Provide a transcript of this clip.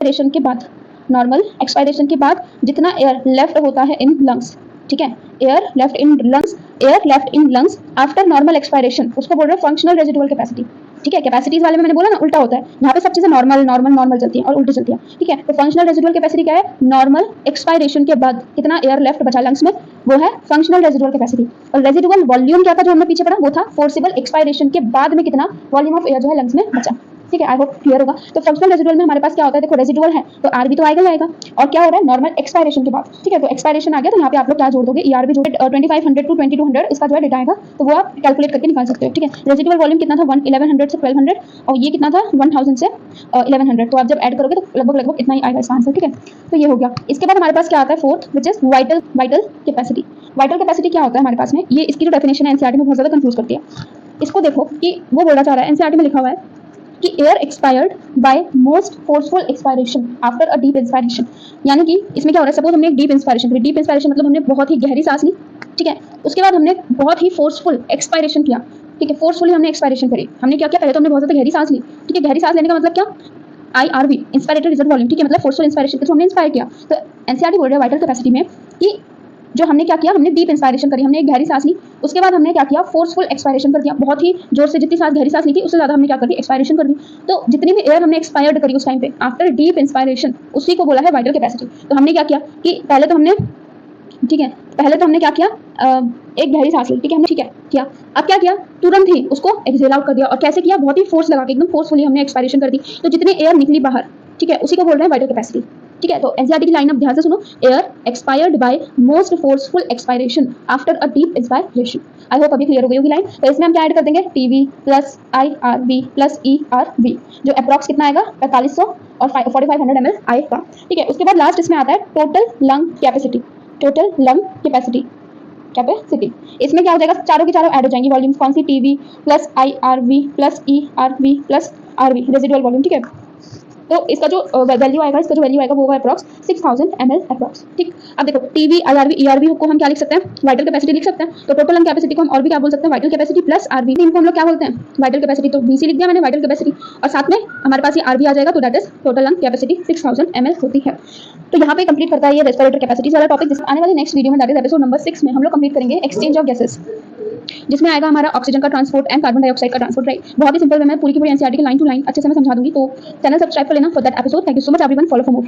Expiration के बाद, normal expiration के बाद जितना एयर लेफ्ट होता है इन लंग्स, ठीक है, air left in lungs after normal expiration, उसको बोल रहे हैं फंक्शनल रेजिडुअल कैपेसिटी। ठीक है, कैपेसिटीज वाले में मैंने बोला ना उल्टा होता है, यहाँ पे सब चीजें नॉर्मल चलती हैं और उल्टी चलती हैं। ठीक है, तो फंक्शनल रेजिडुअल कैपेसिटी क्या है? नॉर्मल एक्सपायरेशन के बाद कितना एयर लेफ्ट बचा लंग्स में, वो है फंक्शनल रेजिडुअल कैपेसिटी। और रेजिडुअल वॉल्यूम क्या था जो हमने पीछे पढ़ा, वो था फोर्सिबल एक्सपायरेशन के बाद में कितना वॉल्यूम ऑफ एयर जो है लंग्स में बचा। ठीक है, आई होप क्लियर होगा। तो फंक्शनल रेजिडुअल में हमारे पास क्या होता है, देखो रेजिडुअल है तो आर भी तो आएगा ही आएगा, और क्या हो रहा है नॉर्मल एक्सपायरेशन के बाद। ठीक है, तो एक्सपायरेशन आ गया तो यहाँ पे आप लोग क्या जोड़ दोगे, ईआर भी जोड़ 2500 टू 2200 इसका जो है डेटा आएगा, तो वो आप कैलकुलेट करके निकाल सकते हो। ठीक है, रेजिडुअल वॉल्यूम कितना था 1100 से 1200 और ये कितना था 1000 से 1100, तो आप जब ऐड करोगे तो लगभग इतना ही आएगा इसका आंसर। ठीक है, तो ये हो गया। इसके बाद हमारे पास क्या आता है fourth, which is vital capacity. Vital capacity क्या होता है हमारे पास में, ये इसकी जो डेफिनेशन है एनसीईआरटी में बहुत ज्यादा कंफ्यूज करती है। इसको देखो कि वो बोलना चाह रहा है, एनसीईआरटी में लिखा हुआ है कि air expired by most forceful expiration after a deep inspiration, यानी कि इसमें क्या हो रहा है, सपोज हमने एक डीप इंस्पायरेशन करी, डीप इंस्पायरेशन मतलब हमने बहुत ही गहरी सांस ली, ठीक है, उसके बाद हमने बहुत ही फोर्सफुल एक्सपायरेशन किया। ठीक है, फोर्सफुली हमने एक्सपायरेशन करी, हमने क्या किया, पहले तो हमने बहुत ज्यादा गहरी सांस ली। ठीक है, गहरी सांस लेने का मतलब क्या, IRV इंस्पायरेटरी रिजर्व वॉल्यूम। ठीक है, मतलब फोर्सफुल इंस्पायरेशन के थ्रू हमने इंस्पायर किया। तो एनसीईआरटी बोल रहा है वाइटल कैपेसिटी में कि जो हमने क्या किया, हमने डीप इंस्पायरेशन करी, हमने एक गहरी सांस ली, उसके बाद हमने क्या किया, फोर्सफुल एक्सपायरेशन कर दिया, बहुत ही जोर से, जितनी सांस गहरी सांस ली थी उससे ज्यादा हमने क्या कर दी, एक्सपायरेशन कर दी। तो जितनी भी एयर हमने एक्सपायर्ड करी उस टाइम पे आफ्टर डीप इंस्पायरेशन, उसी को बोला है वाइटल कैपेसिटी। तो हमने क्या किया कि पहले तो हमने क्या किया, एक गहरी सांस ली, ठीक है, हमने ठीक है किया। अब क्या किया, तुरंत ही उसको एक्सहेल आउट कर दिया, और कैसे किया, बहुत ही फोर्स लगा के एकदम फोर्सफुली हमने एक्सपायरेशन कर दी। तो जितनी एयर निकली बाहर, ठीक है, उसी को बोल रहे हैं वाइटल कैपेसिटी। ठीक है, तो एनसीईआरटी की लाइन अब ध्यान से सुनो, air expired by most forceful expiration after a deep inspiration. I hope अभी क्लियर हो गई होगी लाइन। तो इसमें हम क्या ऐड कर देंगे, TV plus IRV plus ERV, जो अप्रॉक्स कितना आएगा 4500 और 4500 ml आएगा। ठीक है, उसके बाद लास्ट इसमें आता है total lung capacity. Total lung capacity इसमें क्या हो जाएगा, चारों की चारों ऐड हो जाएंगी वॉल्यूम्स, कौन सी, TV plus IRV plus ERV plus RV residual volume. ठीक है, तो इसका जो वैल्यू आएगा, वो होगा अप्रॉक्स 6000 ml अप्रॉक्स। ठीक, अब देखो टीवी IRV ERV को हम क्या लिख सकते हैं, वाइटल कैपेसिटी लिख सकते हैं। तो टोटल लंग कैपेसिटी को हम और भी क्या बोल सकते हैं, वाइटल कैपेसिटी प्लस RV, इनको हम लोग क्या बोलते हैं, वाइटल कैपेसिटी। तो VC लिख दिया मैंने, वाइटल कैपेसिटी, और साथ में हमारे पास ये RV आ जाएगा, तो that is total lung capacity 6000 ml होती है। तो यहाँ पे कंप्लीट करता है ये रेस्पिरेटरी कैपेसिटी वाला टॉपिक। जिसमें आने वाले नेक्स्ट वीडियो में, दैट इज एपिसोड नंबर 6 में हम लोग कंप्लीट करेंगे एक्सचेंज ऑफ गैसेस, जिसमें आएगा हमारा ऑक्सीजन का ट्रांसपोर्ट एंड कार्बन डाइऑक्साइड का ट्रांसपोर्ट। राइट, बहुत ही सिंपल वे में पूरी की पूरी एनसीईआरटी की लाइन टू लाइन अच्छे से मैं समझा दूंगी, तो चैनल सब्सक्राइब कर लेना for that episode. Thank you so much everyone, follow for more.